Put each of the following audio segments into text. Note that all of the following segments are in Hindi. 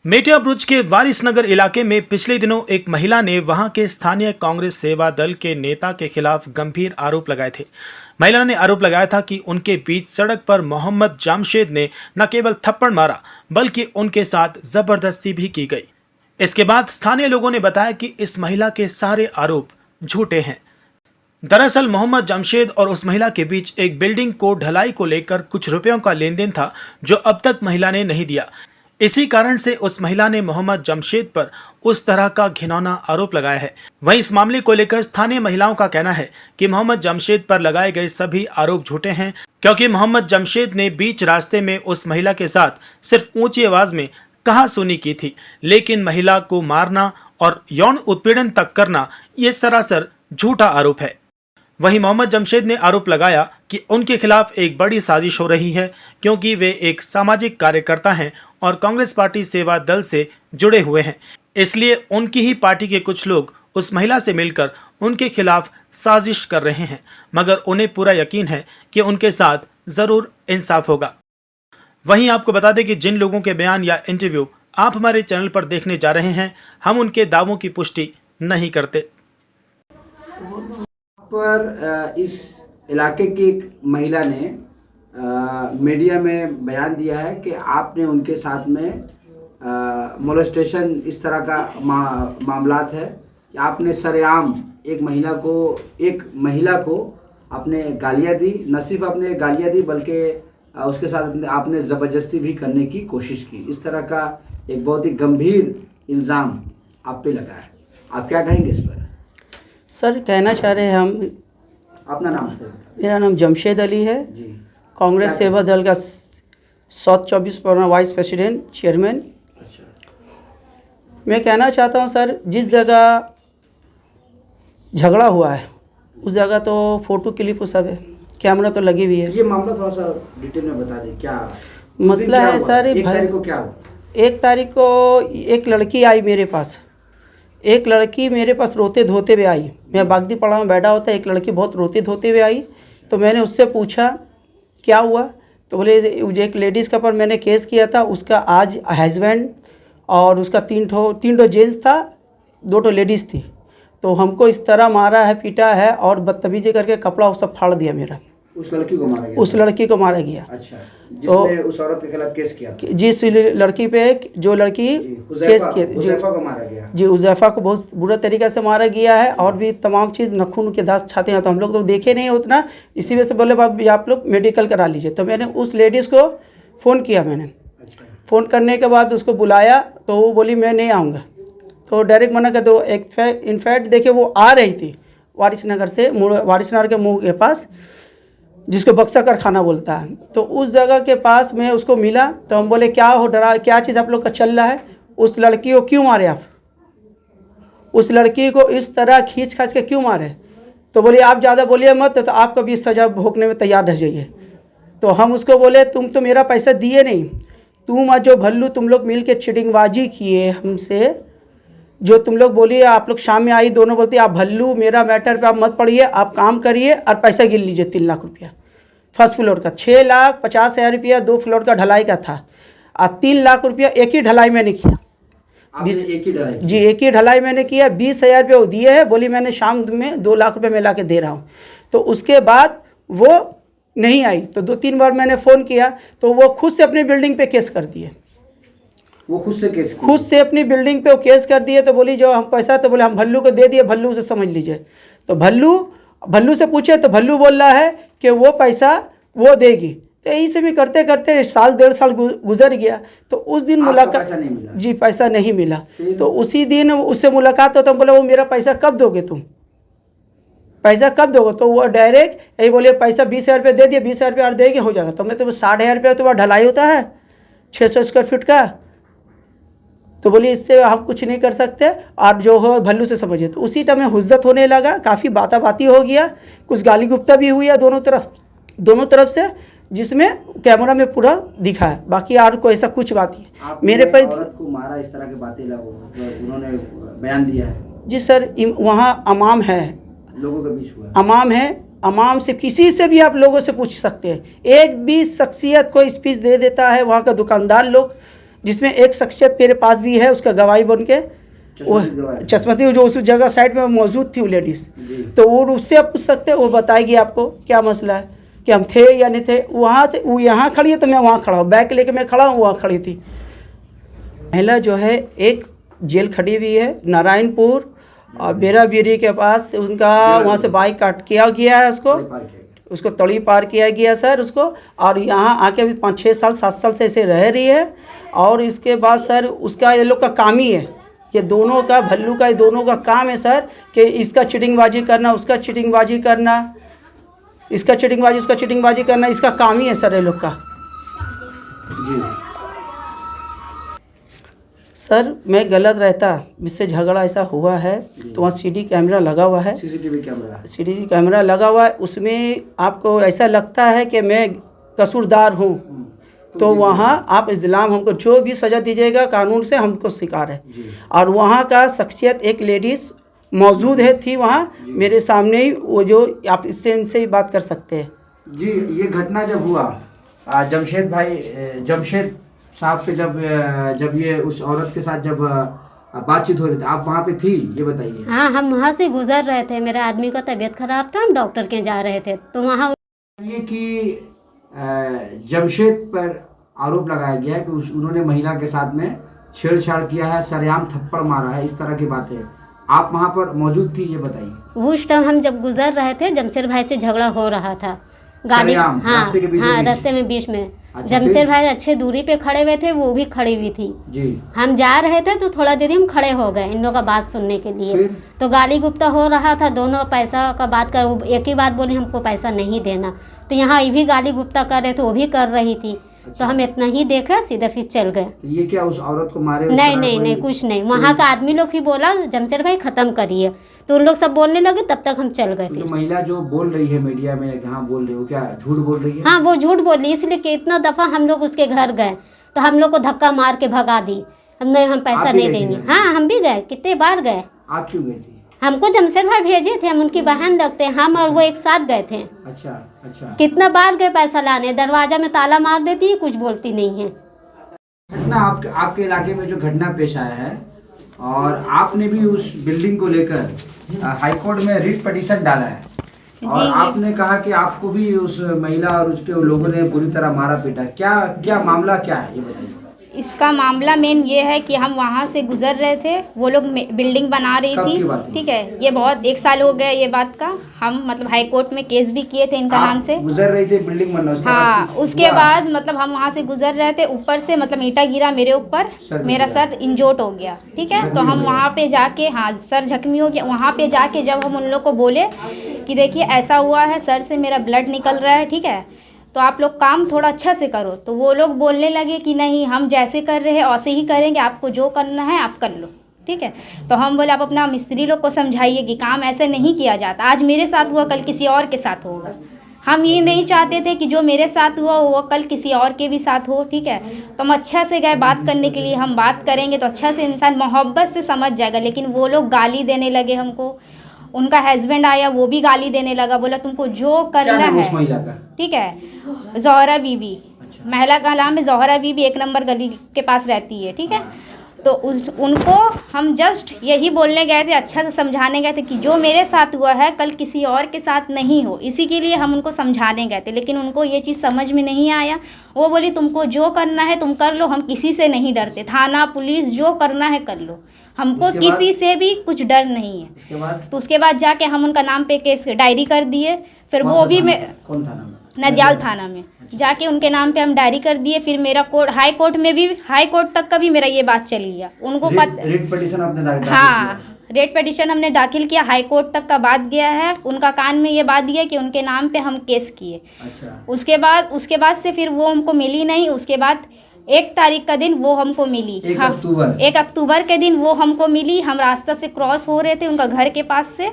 मेटिया बुर्ज के वारिसनगर इलाके में पिछले दिनों एक महिला ने वहां के स्थानीय कांग्रेस सेवा दल के नेता के खिलाफ गंभीर आरोप लगाए थे। महिला ने आरोप लगाया था कि उनके बीच सड़क पर मोहम्मद जमशेद ने न केवल थप्पड़ मारा बल्कि उनके साथ जबरदस्ती भी की गई। इसके बाद स्थानीय लोगों ने बताया कि इस महिला के सारे आरोप झूठे हैं। दरअसल मोहम्मद जमशेद और उस महिला के बीच एक बिल्डिंग को ढलाई को लेकर कुछ रुपयों का लेन देन था जो अब तक महिला ने नहीं दिया। इसी कारण से उस महिला ने मोहम्मद जमशेद पर उस तरह का घिनौना आरोप लगाया है। वहीं इस मामले को लेकर स्थानीय महिलाओं का कहना है कि मोहम्मद जमशेद पर लगाए गए सभी आरोप झूठे हैं, क्योंकि मोहम्मद जमशेद ने बीच रास्ते में उस महिला के साथ सिर्फ ऊंची आवाज में कहासुनी की थी, लेकिन महिला को मारना और यौन उत्पीड़न तक करना ये सरासर झूठा आरोप है। वहीं मोहम्मद जमशेद ने आरोप लगाया कि उनके खिलाफ एक बड़ी साजिश हो रही है, क्योंकि वे एक सामाजिक कार्यकर्ता हैं और कांग्रेस पार्टी सेवा दल से जुड़े हुए हैं, इसलिए उनकी ही पार्टी के कुछ लोग उस महिला से मिलकर उनके खिलाफ साजिश कर रहे हैं, मगर उन्हें पूरा यकीन है कि उनके साथ ज़रूर इंसाफ होगा। वहीं आपको बता दें कि जिन लोगों के बयान या इंटरव्यू आप हमारे चैनल पर देखने जा रहे हैं, हम उनके दावों की पुष्टि नहीं करते। पर इस इलाके की एक महिला ने मीडिया में बयान दिया है कि आपने उनके साथ में मोलेस्टेशन इस तरह का मामलात है कि आपने सरेआम एक महिला को आपने गालियां दी। न सिर्फ आपने गालियां दी बल्कि उसके साथ आपने ज़बरदस्ती भी करने की कोशिश की। इस तरह का एक बहुत ही गंभीर इल्ज़ाम आप पे लगा है। आप क्या कहेंगे इस पर? सर, कहना चाह रहे हैं हम। अपना नाम? मेरा नाम जमशेद अली है जी। कांग्रेस सेवा दल का south 24 Pargana vice president chairman. अच्छा। मैं कहना चाहता हूं सर, जिस जगह झगड़ा हुआ है उस जगह तो फ़ोटो क्लिप वो सब है, कैमरा तो लगी हुई है। ये मामला थोड़ा सा डिटेल में बता दें, क्या मसला है सर? एक तारीख को क्या हुआ? 1 तारीख को एक लड़की आई मेरे पास। एक लड़की मेरे पास रोते धोते हुए आई। मैं बागदी पड़ा में बैठा होता, एक लड़की बहुत रोते धोते हुए आई। तो मैंने उससे पूछा क्या हुआ, तो बोले एक लेडीज़ का पर मैंने केस किया था, उसका आज हस्बैंड और उसका तीन ठो जेंट्स था, 2 लेडीज़ थी। तो हमको इस तरह मारा है, पीटा है और बदतमीजी करके कपड़ा वो सब फाड़ दिया मेरा। उस लड़की को मारा गया? उस लड़की को मारा गया। अच्छा, जिसने उस औरत के खिलाफ केस किया था? जिस लड़की पे जो लड़की केस किया, उज़ैफा को मारा गया। जी, उज़ैफा को बहुत बुरा तरीक़े से मारा गया है और भी तमाम चीज़ नखून के दांत छाते हैं। तो हम लोग तो देखे नहीं उतना, इसी वजह से बोले आप लोग मेडिकल करा लीजिए। तो मैंने उस लेडीज़ को फ़ोन किया। मैंने फ़ोन करने के बाद उसको बुलाया तो वो बोली मैं नहीं आऊँगा। तो डायरेक्ट मना कर दो। इनफैक्ट देखिए वो आ रही थी वारिसनगर से, वारिसनगर के मुँह के पास, जिसको बक्सा कारखाना बोलता है। तो उस जगह के पास में उसको मिला तो हम बोले क्या हो डरा, क्या चीज़ आप लोग का चल रहा है? उस लड़की को क्यों मारे आप? उस लड़की को इस तरह खींच खाच के क्यों मारे? तो बोले आप ज़्यादा बोलिए मत, तो आपका भी सज़ा भोगने में तैयार रह जाइए। तो हम उसको बोले तुम तो मेरा पैसा दिए नहीं, तुम आज जो भल्लू तुम लोग मिल के चिटिंगबाजी किए हमसे, जो तुम लोग बोलिए, आप लोग शाम में आई, दोनों बोलती आप भल्लू, मेरा मैटर पे आप मत पड़िए, आप काम करिए और पैसा गिन लीजिए। 3 लाख रुपया फर्स्ट फ्लोर का, 6,50,000 रुपया 2 फ्लोर का ढलाई का था और 3 लाख रुपया एक ही ढलाई मैंने किया। एक ही ढलाई? जी, एक ही ढलाई मैंने किया। 20,000 रुपये वो दिए है, बोली मैंने शाम में 2 लाख रुपये मैं ला के दे रहा हूँ। तो उसके बाद वो नहीं आई, तो 2-3 बार मैंने फ़ोन किया तो वो खुद से अपनी बिल्डिंग पे केस कर दिए। वो खुद से अपनी बिल्डिंग पे वो केस कर दिए। तो बोली जो हम पैसा, तो बोले हम भल्लू को दे दिए, भल्लू से समझ लीजिए। तो भल्लू से पूछे तो भल्लू बोल रहा है कि वो पैसा वो देगी। तो यही से भी करते करते 1.5 साल गुजर गया। तो उस दिन मुलाकात, जी पैसा नहीं मिला। तो उसी दिन उससे मुलाकात होता, तो बोले वो मेरा पैसा कब दोगे तुम, पैसा कब दोगे? तो वो डायरेक्ट यही बोले पैसा 20,000 रुपये दे दिए, 20,000 रुपये और देगी हो जाएगा। तो मैं तो 60,000 रुपये तो वह ढलाई होता है 600 स्क्वायर फीट का। तो बोलिए इससे हम कुछ नहीं कर सकते, आप जो हो भल्लू से समझिए। तो उसी टाइम में हुज्जत होने लगा, काफ़ी बाती हो गया, कुछ गाली गुप्ता भी हुई है दोनों तरफ से, जिसमें कैमरा में पूरा दिखा है। बाकी और कोई ऐसा कुछ बात नहीं। मेरे पर औरत को मारा, इस तरह की बातें उन्होंने बयान दिया है? जी सर, वहाँ अमाम है, लोगों के बीच हुआ अमाम है। अमाम से किसी से भी आप लोगों से पूछ सकते हैं। एक भी शख्सियत कोई स्पीच दे देता है, वहाँ का दुकानदार लोग जिसमें एक शख्सियत मेरे पास भी है, उसका गवाही बन के वो चश्मती जो उस जगह साइड में मौजूद थी वो लेडीज़, तो वो उससे आप पूछ सकते हैं, वो बताएगी आपको क्या मसला है कि हम थे या नहीं थे। वहाँ से वो यहाँ खड़ी है तो मैं वहाँ खड़ा हूँ, बैग लेके मैं खड़ा हूँ, वहाँ खड़ी थी। महिला जो है एक जेल खड़ी हुई है नारायणपुर और बेराबीरी के पास, उनका वहाँ से बाइक काट किया गया है, उसको तड़ी पार किया गया सर उसको, और यहाँ आके अभी 5-6 साल 7 साल से ऐसे रह रही है। और इसके बाद सर उसका ये लोग का काम ही है, ये दोनों का भल्लू का ये दोनों का काम है सर कि इसका चिटिंगबाजी करना, उसका चिटिंगबाजी करना, इसका चिटिंगबाजी उसका चिटिंगबाजी करना, इसका काम ही है सर ये लोग का। जी सर मैं गलत रहता, मुझसे झगड़ा ऐसा हुआ है तो वहाँ सीडी कैमरा लगा हुआ है, सीसीटीवी कैमरा, सीडी कैमरा लगा हुआ है, उसमें आपको ऐसा लगता है कि मैं कसूरदार हूँ तो वहाँ आप इस्लाम हमको जो भी सज़ा दीजिएगा कानून से हमको स्वीकार है। और वहाँ का शख्सियत एक लेडीज़ मौजूद है थी वहाँ मेरे सामने ही, वो जो आप इससे इनसे ही बात कर सकते हैं। जी ये घटना जब हुआ जमशेद साहब से जब ये उस औरत के साथ जब बातचीत हो रही थी, आप वहाँ पे थी, ये बताइए। हाँ, हम वहाँ से गुजर रहे थे, मेरे आदमी का तबीयत खराब था, हम डॉक्टर के जा रहे थे तो वहाँ ये कि जमशेद पर आरोप लगाया गया है कि उन्होंने महिला के साथ में छेड़छाड़ किया है, सरेआम थप्पड़ मारा है, इस तरह की बातें। आप वहाँ पर मौजूद थी, ये बताइए। उस टाइम हम जब गुजर रहे थे जमशेद भाई से झगड़ा हो रहा था गाड़ी, सरेआम, हाँ रास्ते के बीच हाँ में? रास्ते में बीच में। अच्छा, जमशेद फिर? भाई अच्छे दूरी पे खड़े हुए थे, वो भी खड़ी हुई थी जी। हम जा रहे थे तो थोड़ा देर हम खड़े हो गए इन लोगों का बात सुनने के लिए। फिर? तो गाली गुप्ता हो रहा था, दोनों पैसा का बात कर, वो एक ही बात बोली हमको पैसा नहीं देना, तो यहाँ ये भी गाली गुप्ता कर रहे थे, वो भी कर रही थी। तो हम इतना ही देखा, सीधा फिर चल गए। तो ये क्या उस औरत को मारे? नहीं नहीं नहीं, कुछ नहीं। वहाँ का आदमी लोग भी बोला जमशेद भाई ख़त्म करिए, तो उन लोग सब बोलने लगे, तब तक हम चल गए। तो फिर महिला जो बोल रही है मीडिया में, यहाँ बोल रही है, वो क्या झूठ बोल रही है? हाँ, वो झूठ बोली, इसलिए कि इतना दफ़ा हम लोग उसके घर गए तो हम लोग को धक्का मार के भगा दी, नहीं हम पैसा आप भी नहीं गए थे देंगे। क्या? हाँ, हम भी गए, कितने बार गए। आप क्यों गई थी? हमको जमशेद भाई भेजे थे, हम उनकी बहन लगते हैं, हम और वो एक साथ गए थे। अच्छा अच्छा। कितना बार गए पैसा लाने, दरवाजा में ताला मार देती है, कुछ बोलती नहीं है। घटना आपके इलाके में जो घटना पेश आया है, और आपने भी उस बिल्डिंग को लेकर हाईकोर्ट में रिट पिटीशन डाला है, और आपने कहा कि आपको भी उस महिला और उसके लोगों ने पूरी तरह मारा पीटा। क्या मामला क्या है, ये बताइए। इसका मामला मेन ये है कि हम वहाँ से गुजर रहे थे, वो लोग बिल्डिंग बना रही कब की थी, बात है? ठीक है, ये बहुत 1 साल हो गया ये बात का। हम मतलब हाई कोर्ट में केस भी किए थे इनका नाम से। गुजर रही थी बिल्डिंग बनना, उसके हाँ, बाद कुछ उसके हुआ? बाद मतलब हम वहाँ से गुजर रहे थे, ऊपर से मतलब ईंटा गिरा मेरे ऊपर, सर मेरा गिरा। सर इंजोट हो गया, ठीक है। तो हम वहाँ पे जाके, हाँ सर जख्मी हो गया, वहाँ पे जाके जब हम उन लोग को बोले कि देखिए ऐसा हुआ है, सर से मेरा ब्लड निकल रहा है, ठीक है, तो आप लोग काम थोड़ा अच्छा से करो, तो वो लोग बोलने लगे कि नहीं हम जैसे कर रहे हैं वैसे ही करेंगे, आपको जो करना है आप कर लो, ठीक है। तो हम बोले आप अपना मिस्त्री लोग को समझाइए कि काम ऐसे नहीं किया जाता, आज मेरे साथ हुआ कल किसी और के साथ होगा। हम ये नहीं चाहते थे कि जो मेरे साथ हुआ वो कल किसी और के भी साथ हो, ठीक है। तो हम अच्छा से गए बात करने के लिए, हम बात करेंगे तो अच्छा से इंसान मोहब्बत से समझ जाएगा, लेकिन वो लोग गाली देने लगे हमको। उनका हस्बैंड आया, वो भी गाली देने लगा, बोला तुमको जो करना क्या नाम उस है, महिला का? ठीक है, ज़ोहरा बीबी। महिला का नाम है ज़ोहरा बीबी, 1 नंबर गली के पास रहती है, ठीक है। तो उनको हम जस्ट यही बोलने गए थे, अच्छा से समझाने गए थे कि जो मेरे साथ हुआ है कल किसी और के साथ नहीं हो, इसी के लिए हम उनको समझाने गए थे, लेकिन उनको ये चीज़ समझ में नहीं आया। वो बोली तुमको जो करना है तुम कर लो, हम किसी से नहीं डरते, थाना पुलिस जो करना है कर लो, हमको किसी से भी कुछ डर नहीं है। उसके बाद तो उसके बाद जाके हम उनका नाम पे केस डायरी कर दिए, फिर वो भी मैं कौन थाना में? नदियाल थाना में जाके उनके नाम पे हम डायरी कर दिए। फिर मेरा हाई कोर्ट तक का भी मेरा ये बात चली गया, उनको रिट पिटीशन आपने दाखिल किया? हाँ, रेट पिटीशन हमने दाखिल किया, हाई कोर्ट तक का बात गया है, उनका कान में ये बात दिया कि उनके नाम पे हम केस किए। अच्छा। उसके बाद से फिर वो हमको मिली नहीं। उसके बाद 1 तारीख का दिन वो हमको मिली, 1 अक्टूबर के दिन वो हमको मिली। हम रास्ता से क्रॉस हो रहे थे उनका घर के पास से,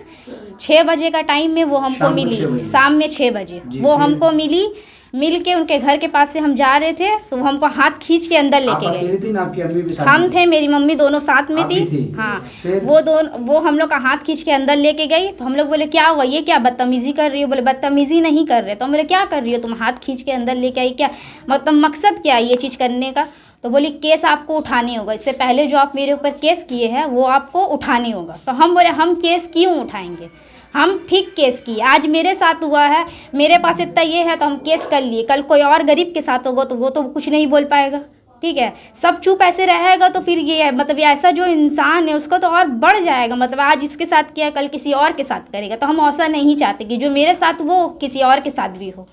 6 बजे का टाइम में वो हमको मिली, शाम में 6 बजे वो हमको मिली। मिल के उनके घर के पास से हम जा रहे थे तो वो हमको हाथ खींच के अंदर लेके गए। आपकी अम्मी भी साथ हम में? थे, मेरी मम्मी दोनों साथ में थी। हाँ, वो हम लोग का हाथ खींच के अंदर लेके गई। तो हम लोग बोले क्या हुआ, ये क्या बदतमीजी कर रही हो? बोले बदतमीजी नहीं कर रहे। तो हम बोले क्या कर रही हो तुम, हाथ खींच के अंदर लेके आई, क्या मतलब मकसद क्या है ये चीज़ करने का? तो बोली केस आपको उठानी होगा, इससे पहले जो आप मेरे ऊपर केस किए हैं वो आपको उठानी होगा। तो हम बोले हम केस क्यों उठाएंगे, हम ठीक केस किए, आज मेरे साथ हुआ है, मेरे पास इतना ये है तो हम केस कर लिए, कल कोई और गरीब के साथ होगा तो वो तो कुछ नहीं बोल पाएगा, ठीक है। सब चुप ऐसे रहेगा तो फिर ये मतलब ये ऐसा जो इंसान है उसका तो और बढ़ जाएगा, मतलब आज इसके साथ किया कल किसी और के साथ करेगा। तो हम ऐसा नहीं चाहते कि जो मेरे साथ वो किसी और के साथ भी हो।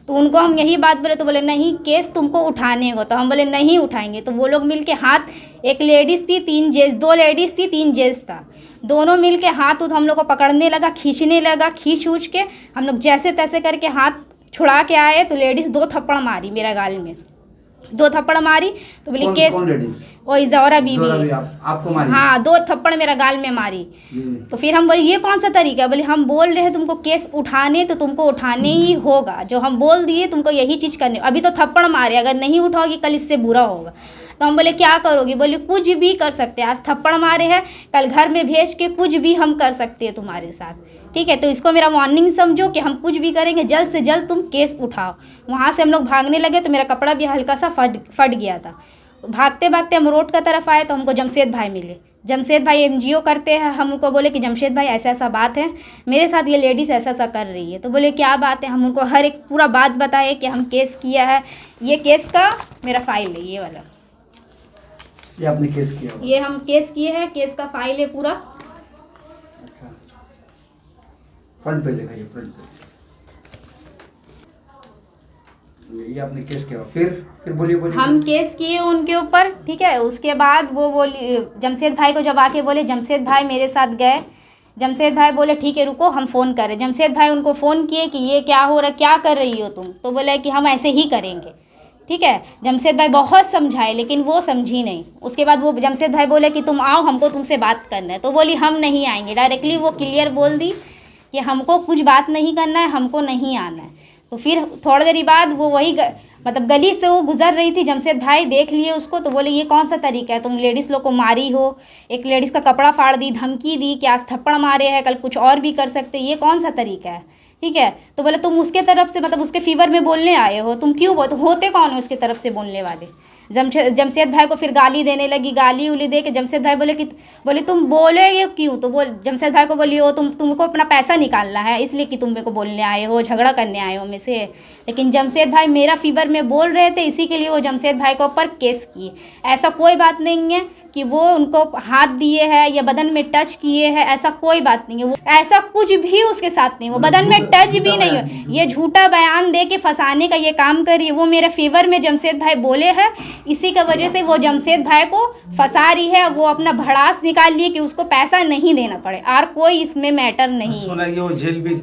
तो उनको हम यही बात बोले तो बोले नहीं केस तुमको उठाने होगा। तो हम बोले नहीं उठाएंगे। तो वो लोग मिल के हाथ, एक लेडीज़ थी 3 जेंट्स, 2 लेडीज़ थी 3 जेंट्स था, दोनों मिल के हाथ हम लोग को पकड़ने लगा, खींचने लगा, खींच उच के हम लोग जैसे तैसे करके हाथ छुड़ा के आए। तो लेडीज़ 2 थप्पड़ मारी मेरा गाल में, 2 थप्पड़ मारी। तो बोली केस, कौन लेडीज? वही ज़ौरा बीबी, आपको मारी? हाँ 2 थप्पड़ मेरा गाल में मारी। तो फिर हम बोले ये कौन सा तरीका है, बोले हम बोल रहे हैं तुमको केस उठाने तो तुमको उठाने ही होगा, जो हम बोल दिए तुमको यही चीज़ करनी, अभी तो थप्पड़ मारे, अगर नहीं उठाओगी कल इससे बुरा होगा। तो हम बोले क्या करोगी, बोले कुछ भी कर सकते हैं, आज थप्पड़ मारे हैं कल घर में भेज के कुछ भी हम कर सकते हैं तुम्हारे साथ, ठीक है। तो इसको मेरा वार्निंग समझो कि हम कुछ भी करेंगे, जल्द से जल्द तुम केस उठाओ। वहाँ से हम लोग भागने लगे तो मेरा कपड़ा भी हल्का सा फट गया था। भागते भागते हम रोड का तरफ आए तो हमको जमशेद भाई मिले। जमशेद भाई NGO करते हैं। हम उनको बोले कि जमशेद भाई ऐसा ऐसा बात है, मेरे साथ ये लेडीज़ ऐसा ऐसा कर रही है। तो बोले क्या बात है, हम उनको हर एक पूरा बात बताए कि हम केस किया है, ये केस का मेरा फाइल है, ये वाला, ये आपने केस किया? ये हम केस किए हैं, केस का फाइल है पूरा। फ्रंट पेज दिखाइए, फ्रंट पेज। ये आपने केस किया, फिर बोलिए। हम केस किए उनके ऊपर, ठीक है। उसके बाद वो बोली जमशेद भाई को जब आके बोले, जमशेद भाई मेरे साथ गए। जमशेद भाई बोले ठीक है रुको हम फ़ोन करें। जमशेद भाई उनको फ़ोन किए कि ये क्या हो रहा है, क्या कर रही हो तुम। तो बोले कि हम ऐसे ही करेंगे, ठीक है। जमशेद भाई बहुत समझाए लेकिन वो समझी नहीं। उसके बाद वो जमशेद भाई बोले कि तुम आओ, हमको तुमसे बात करना है। तो बोली हम नहीं आएंगे, डायरेक्टली वो क्लियर बोल दी कि हमको कुछ बात नहीं करना है, हमको नहीं आना है। तो फिर थोड़ी देर बाद वो वही मतलब गली से वो गुजर रही थी, जमशेद भाई देख लिए उसको। तो बोले ये कौन सा तरीका है, तुम लेडीज़ लोग को मारी हो, एक लेडीज़ का कपड़ा फाड़ दी, धमकी दी कि आज थप्पड़ मारे हैं कल कुछ और भी कर सकते, ये कौन सा तरीका है, ठीक है। तो बोले तुम उसके तरफ से मतलब उसके फीवर में बोलने आए हो, तुम क्यों तुम होते कौन हो उसके तरफ से बोलने वाले। जमशेद भाई को फिर गाली देने लगी, गाली उली दे के जमशेद भाई बोले तुम बोले ये क्यों। तो जमशेद भाई को बोली तुमको अपना पैसा निकालना है इसलिए कि तुम मेरे को बोलने आए हो, झगड़ा करने आए हो मेरे से। लेकिन जमशेद भाई मेरा फीवर में बोल रहे थे, इसी के लिए वो जमशेद भाई के ऊपर केस किए। ऐसा कोई बात नहीं है कि वो उनको हाथ दिए हैं या बदन में टच किए हैं, ऐसा कोई बात नहीं है। वो ऐसा कुछ भी उसके साथ नहीं, वो बदन में टच भी नहीं है। ये झूठा बयान दे के फंसाने का ये काम कर रही है। वो मेरे फेवर में जमशेद भाई बोले हैं, इसी की वजह से वो जमशेद भाई को फंसा रही है। वो अपना भड़ास निकाल लिए कि उसको पैसा नहीं देना पड़े, और कोई इसमें मैटर नहीं है। वो जेल भी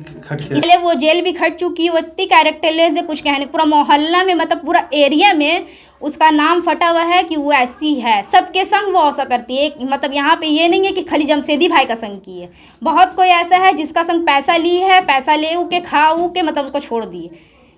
इसलिए वो जेल भी खट चुकी है। वो इतनी कैरेक्टरलेस है, कुछ कहने, पूरा मोहल्ला में मतलब पूरा एरिया में उसका नाम फटा हुआ है कि वो ऐसी है। सबके संग वो ऐसा करती है, मतलब यहाँ पे ये नहीं है कि खाली जमशेदी भाई का संग की है, बहुत कोई ऐसा है जिसका संग पैसा ली है, पैसा ले के खा के मतलब उसको छोड़ दिए।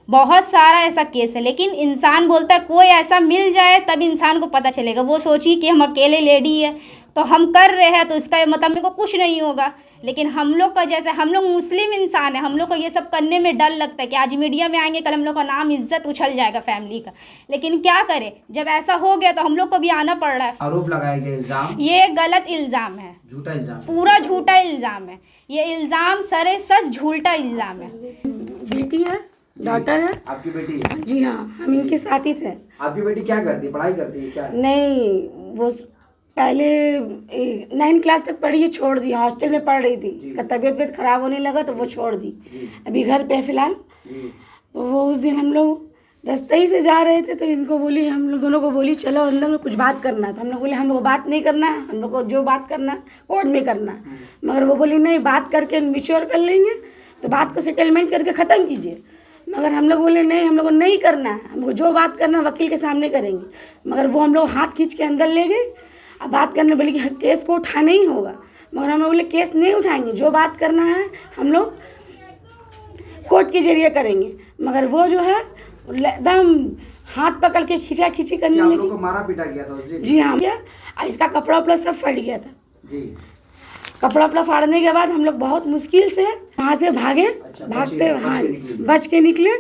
बहुत सारा ऐसा केस है। लेकिन इंसान बोलता है कोई ऐसा मिल जाए तब इंसान को पता चलेगा। वो सोची कि हम अकेले लेडी है तो हम कर रहे हैं तो इसका मतलब मेरे को कुछ नहीं होगा। लेकिन हम लोग का जैसे हम लोग मुस्लिम इंसान है, हम लोग को ये सब करने में डर लगता है कि आज मीडिया में आएंगे कल हम लोग का नाम इज्जत उछल जाएगा फैमिली का। लेकिन क्या करें, जब ऐसा हो गया तो हम लोग को भी आना पड़ रहा है। आरोप लगाया गया, इल्जाम, ये गलत इल्ज़ाम है, झूठा इल्जाम, पूरा झूठा इल्ज़ाम है। ये इल्ज़ाम सरे सच झूठा इल्ज़ाम है। बेटी है, डॉटर है। आपकी बेटी है? जी हाँ, हम इनके साथ ही थे। आपकी बेटी क्या करती है, पढ़ाई करती है क्या? नहीं, वो पहले 9 क्लास तक पढ़ी है, छोड़ दी, हॉस्टल में पढ़ रही थी। उसका तबीयत खराब होने लगा तो वो छोड़ दी, अभी घर पे फिलहाल। तो वो उस दिन हम लोग रास्ते ही से जा रहे थे तो इनको बोली, हम लोग दोनों को बोली चलो अंदर में कुछ बात करना है। तो हम लोग बोले हम लोग को बात नहीं करना है, हम लोग को जो बात करना कोर्ट में करना। मगर वो बोली नहीं, बात करके मिच्योर कर लेंगे, तो बात को सेटलमेंट करके ख़त्म कीजिए। मगर हम लोग बोले नहीं, हम लोग को नहीं करना है, हमको जो बात करना वकील के सामने करेंगे। मगर वो हम लोग हाथ खींच के अंदर ले गए। अब बात करने बोले कि केस को उठाना ही होगा। मगर हम लोग बोले केस नहीं उठाएंगे, जो बात करना है हम लोग कोर्ट के जरिए करेंगे। मगर वो जो है एकदम हाथ पकड़ के खींचा खींची करने लगी। आप लोगों को मारा पीटा गया था उस दिन? जी हाँ, इसका कपड़ा उपड़ा सब फट गया था जी। कपड़ा उपड़ा फाड़ने के बाद हम लोग बहुत मुश्किल से वहाँ से भागे। भागते हाँ बच के निकले।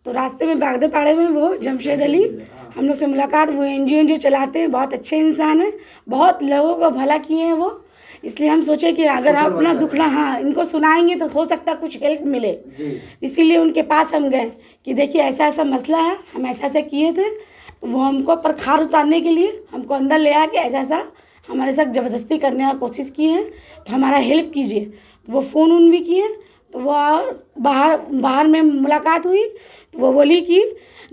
तो रास्ते में भागते पाड़े में वो जमशेद अली हम लोग से मुलाकात, वो एनजीओ चलाते हैं, बहुत अच्छे इंसान हैं, बहुत लोगों को भला किए हैं वो। इसलिए हम सोचे कि अगर आप अपना दुखड़ा हाँ इनको सुनाएंगे तो हो सकता है कुछ हेल्प मिले। इसीलिए उनके पास हम गए कि देखिए ऐसा ऐसा मसला है, हम ऐसा ऐसा किए थे। तो वो हमको प्रखार उतारने के लिए हमको अंदर ले आके ऐसा ऐसा हमारे साथ ज़बरदस्ती करने की कोशिश की है, तो हमारा हेल्प कीजिए। तो वो फ़ोन उन भी किए, तो वो बाहर में मुलाकात हुई, तो वो बोली कि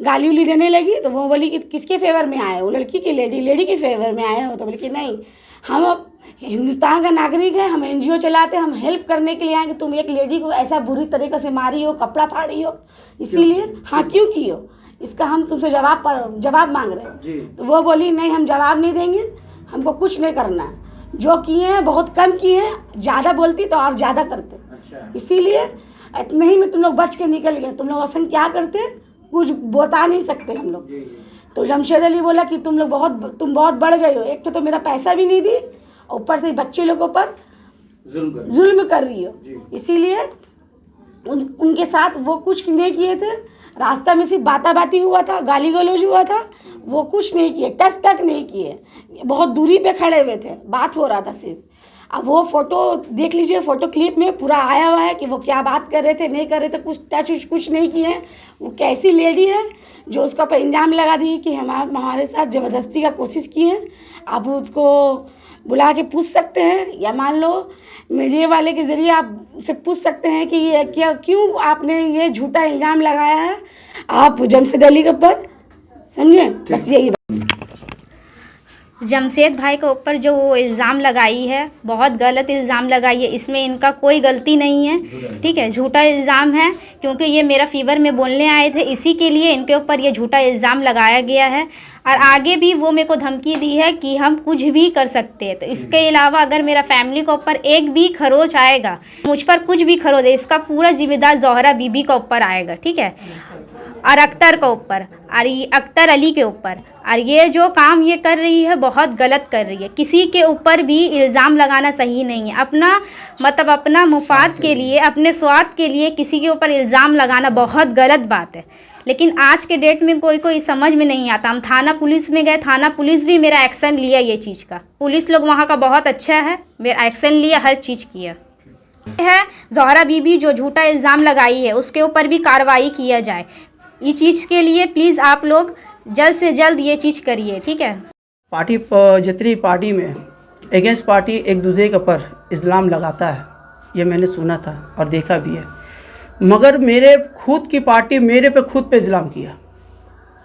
गाली उली देने लगी। तो वो बोली कि किसके फेवर में आए, वो लड़की की लेडी के फेवर में आए हो। तो बोली कि नहीं, हम अब हिंदुस्तान का नागरिक है, हम एनजीओ चलाते हैं, हम हेल्प करने के लिए आए कि तुम एक लेडी को ऐसा बुरी तरीके से मारी हो, कपड़ा फाड़ी हो, इसीलिए हाँ क्यों की हो, इसका हम तुमसे जवाब मांग रहे हैं। तो वो बोली नहीं, हम जवाब नहीं देंगे, हमको कुछ नहीं करना है, जो किए हैं बहुत कम किए हैं, ज़्यादा बोलती तो और ज़्यादा करते। इसीलिए इतने ही में तुम लोग बच के निकल गए, तुम लोग असन क्या करते कुछ बता नहीं सकते हम लोग। तो जमशेद अली बोला कि तुम बहुत बढ़ गए हो, एक तो मेरा पैसा भी नहीं दी, ऊपर से बच्चे लोगों पर जुल्म कर रही हो। इसीलिए उनके साथ वो कुछ नहीं किए थे, रास्ता में सिर्फ बाती हुआ था, गाली गलौज हुआ था, वो कुछ नहीं किए, टच तक नहीं किए, बहुत दूरी पे खड़े हुए थे, बात हो रहा था सिर्फ। अब वो फ़ोटो देख लीजिए, फ़ोटो क्लिप में पूरा आया हुआ है कि वो क्या बात कर रहे थे, नहीं कर रहे थे, कुछ टच कुछ नहीं किए हैं। वो कैसी लेडी है जो उसका पर इल्ज़ाम लगा दी कि हमारे साथ ज़बरदस्ती का कोशिश की है। आप उसको बुला के पूछ सकते हैं, या मान लो मीडिया वाले के ज़रिए आप उससे पूछ सकते हैं कि ये क्यों आपने ये झूठा इल्ज़ाम लगाया है आप जमशेद अली के ऊपर, समझे। बस यही जमशेद भाई के ऊपर जो वो इल्ज़ाम लगाई है, बहुत गलत इल्ज़ाम लगाई है, इसमें इनका कोई गलती नहीं है, ठीक है, झूठा इल्ज़ाम है, क्योंकि ये मेरा फीवर में बोलने आए थे, इसी के लिए इनके ऊपर ये झूठा इल्ज़ाम लगाया गया है। और आगे भी वो मेरे को धमकी दी है कि हम कुछ भी कर सकते हैं। तो इसके अलावा अगर मेरा फैमिली के ऊपर एक भी खरोच आएगा, मुझ पर कुछ भी खरोच है, इसका पूरा जिम्मेदार ज़ोहरा बीबी का ऊपर आएगा, ठीक है, और अख्तर के ऊपर, और अख्तर अली के ऊपर। और ये जो काम ये कर रही है बहुत गलत कर रही है, किसी के ऊपर भी इल्ज़ाम लगाना सही नहीं है। अपना मुफाद के लिए, अपने स्वार्थ के लिए किसी के ऊपर इल्ज़ाम लगाना बहुत गलत बात है। लेकिन आज के डेट में कोई समझ में नहीं आता। हम थाना पुलिस में गए, थाना पुलिस भी मेरा एक्शन लिया ये चीज़ का, पुलिस लोग वहाँ का बहुत अच्छा है, मेरा एक्शन लिया, हर चीज़ किया है। ज़ोहरा बीबी जो झूठा इल्ज़ाम लगाई है उसके ऊपर भी कार्रवाई किया जाए। इस चीज़ के लिए प्लीज़ आप लोग जल्द से जल्द ये चीज़ करिए, ठीक है। पार्टी जितनी पार्टी में अगेंस्ट पार्टी एक दूसरे के ऊपर इल्ज़ाम लगाता है, ये मैंने सुना था और देखा भी है, मगर मेरे खुद की पार्टी मेरे पे खुद पे इल्ज़ाम किया,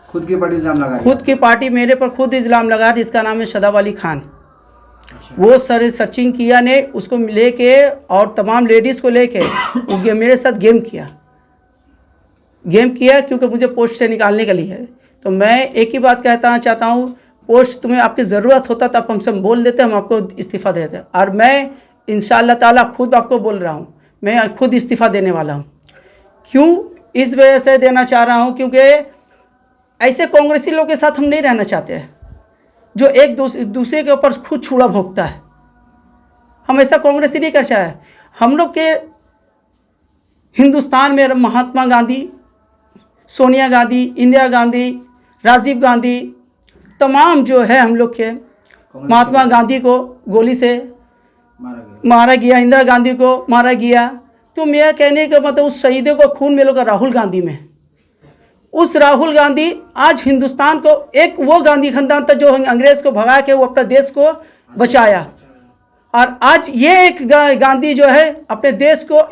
खुद की पार्टी इल्ज़ाम लगाया, खुद की पार्टी मेरे पर खुद इल्ज़ाम लगाया, जिसका नाम है शदाब अली खान। वो सर सचिन किया ने उसको लेके और तमाम लेडीज़ को लेके वो मेरे साथ गेम किया क्योंकि मुझे पोस्ट से निकालने के लिए है। तो मैं एक ही बात कहता चाहता हूँ, पोस्ट तुम्हें आपकी ज़रूरत होता तब हमसे बोल देते, हम आपको इस्तीफ़ा देते। और मैं इंशाअल्लाह ताला खुद आपको बोल रहा हूँ, मैं खुद इस्तीफ़ा देने वाला हूँ। क्यों इस वजह से देना चाह रहा हूँ, क्योंकि ऐसे कांग्रेसी लोगों के साथ हम नहीं रहना चाहते हैं जो एक दूसरे के ऊपर खुद छुड़ा भोगता है। हम ऐसा कांग्रेसी नहीं कर चाहे। हम लोग के हिंदुस्तान में महात्मा गांधी, सोनिया गांधी, इंदिरा गांधी, राजीव गांधी, तमाम जो है हम लोग के, महात्मा गांधी को गोली से मारा गया, इंदिरा गांधी को मारा गया। तो मेरा कहने का मतलब उस शहीदों को खून में लोग राहुल गांधी में, उस राहुल गांधी आज हिंदुस्तान को, एक वो गांधी खानदान था जो अंग्रेज़ को भगा के वो अपने देश को बचाया, और आज ये एक गांधी जो है अपने देश को,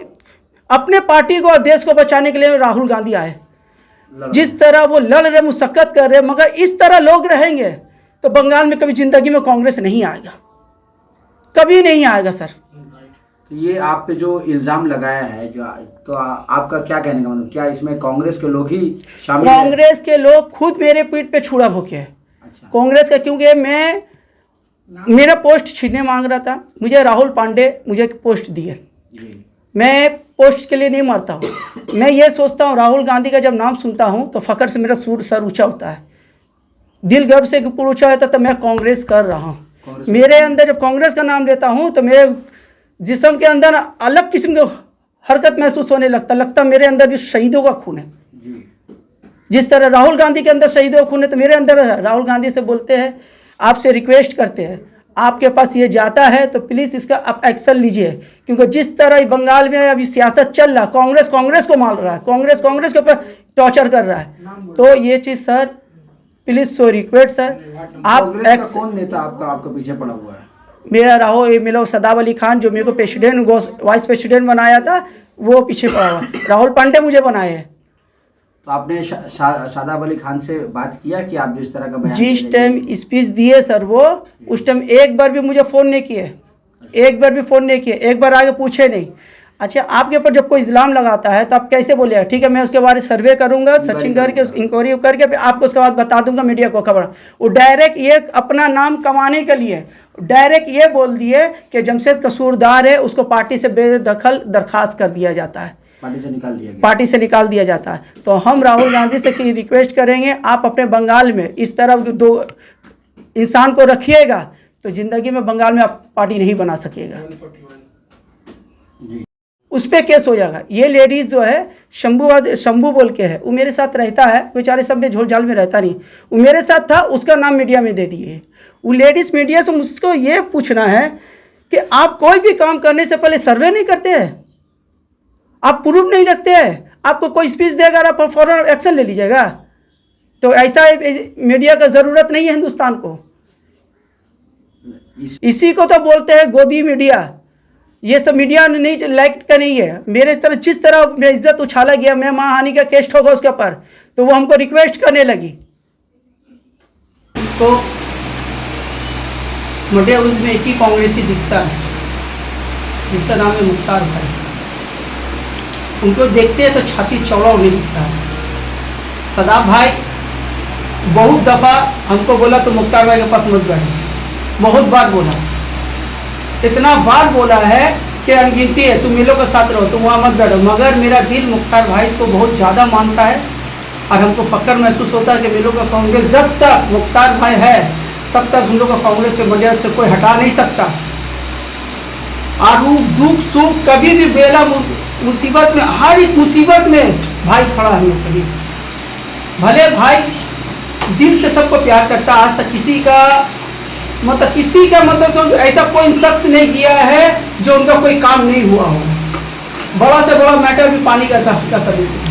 अपने पार्टी को और देश को बचाने के लिए राहुल गांधी आए। जिस तरह वो लड़ रहे, मुशक्कत कर रहे, मगर इस तरह लोग रहेंगे तो बंगाल में कभी ज़िंदगी में कांग्रेस नहीं आएगा, कभी नहीं आएगा सर। ये आप पे जो इल्ज़ाम लगाया है, जो तो आपका क्या कहने का मतलब, क्या इसमें कांग्रेस के लोग ही शामिल हैं? कांग्रेस के लोग खुद मेरे पीठ पे छुरा भोंके हैं। अच्छा। कांग्रेस का, क्योंकि मैं मेरा पोस्ट छीनने मांग रहा था, मुझे राहुल पांडे मुझे पोस्ट दिए। मैं पोस्ट के लिए नहीं मरता हूँ, मैं ये सोचता हूँ राहुल गांधी का जब नाम सुनता हूँ तो फ़ख्र से मेरा सर ऊँचा होता है, दिल गर्व से ऊँचा होता है। तो मैं कांग्रेस कर रहा हूँ। मेरे अंदर जब कांग्रेस का नाम लेता हूँ तो मेरे जिस्म के अंदर अलग किस्म की हरकत महसूस होने लगता मेरे अंदर भी शहीदों का खून है। जिस तरह राहुल गांधी के अंदर शहीदों खून है तो मेरे अंदर है। राहुल गांधी से बोलते हैं, आपसे रिक्वेस्ट करते हैं, आपके पास ये जाता है तो प्लीज़ इसका आप एक्शन लीजिए, क्योंकि जिस तरह बंगाल में अभी सियासत चल रहा, कांग्रेस को मार रहा है, कांग्रेस के ऊपर टॉर्चर कर रहा है। तो ये चीज़ sir please so request sir, आप कांग्रेस का कौन नेता आपका पीछे पड़ा हुआ है? मेरा राहुल सदाब अली खान जो मेरे को प्रेसिडेंट वाइस प्रेसिडेंट बनाया था वो पीछे पड़ा हुआ। राहुल पांडे मुझे बनाए हैं। तो आपने शादाब अली खान से बात किया कि आप जिस तरह का बयान जिस दे रहे हैं? टाइम स्पीच दिए सर वो उस टाइम एक बार भी मुझे फ़ोन नहीं किए, एक बार आगे पूछे नहीं। अच्छा, आपके ऊपर जब कोई इल्ज़ाम लगाता है तो आप कैसे बोलेगा? ठीक है, मैं उसके बारे में सर्वे करूंगा, सर्चिंग करके इंक्वायरी करके फिर आपको उसके बाद बता दूंगा मीडिया को खबर। वो डायरेक्ट ये अपना नाम कमाने के लिए डायरेक्ट ये बोल दिए कि जमशेद कसूरदार है, उसको पार्टी से बेदखल दरखास्त कर दिया जाता है, पार्टी से निकाल दिया जाता है। तो हम राहुल गांधी से रिक्वेस्ट करेंगे, आप अपने बंगाल में इस तरह दो इंसान को रखिएगा तो ज़िंदगी में बंगाल में आप पार्टी नहीं बना सकेगा, उस पर केस हो जाएगा। ये लेडीज़ जो है शंभू बोल के है, वो मेरे साथ रहता है, बेचारे सब में झोल झाल में रहता नहीं, वो मेरे साथ था, उसका नाम मीडिया में दे दिए। वो लेडीज़ मीडिया से मुझको ये पूछना है कि आप कोई भी काम करने से पहले सर्वे नहीं करते हैं, आप प्रूफ नहीं रखते हैं, आपको कोई स्पीच देगा आप फौरन एक्शन ले लीजिएगा। तो ऐसा मीडिया का ज़रूरत नहीं है हिंदुस्तान को। इसी को तो बोलते हैं गोदी मीडिया। ये सब मीडिया नहीं लाइक का नहीं है। मेरे तरह जिस तरह मेरी इज्जत उछाला गया, मैं मानहानि का केस होगा उसके ऊपर, तो वो हमको रिक्वेस्ट करने लगी। तो मुझे उसमें एक ही कांग्रेसी दिखता है जिसका नाम है मुख्तार भाई। उनको देखते हैं तो छाती चौड़ा होने दिखता है। सदाब भाई बहुत दफ़ा हमको बोला तो मुख्तार भाई के पास मत बैठो, बहुत बार बोला, इतना बार बोला है कि अनगिनती है, तुम मिलो के साथ रहो, तुम वहाँ मत बैठो। मगर मेरा दिल मुख्तार भाई को बहुत ज़्यादा मानता है और हमको फ़ख्र महसूस होता है कि मिलो का कांग्रेस जब तक मुख्तार भाई है तब तक हम लोग का कांग्रेस के वजह से कोई हटा नहीं सकता। और दुख सुख कभी भी बेला मुसीबत में, हर एक मुसीबत में भाई खड़ा है। कभी भले भाई दिल से सबको प्यार करता, आज तक किसी का मतलब ऐसा कोई शख्स नहीं किया है जो उनका कोई काम नहीं हुआ हो। बड़ा से बड़ा मैटर भी पानी का ऐसा कर देते हैं।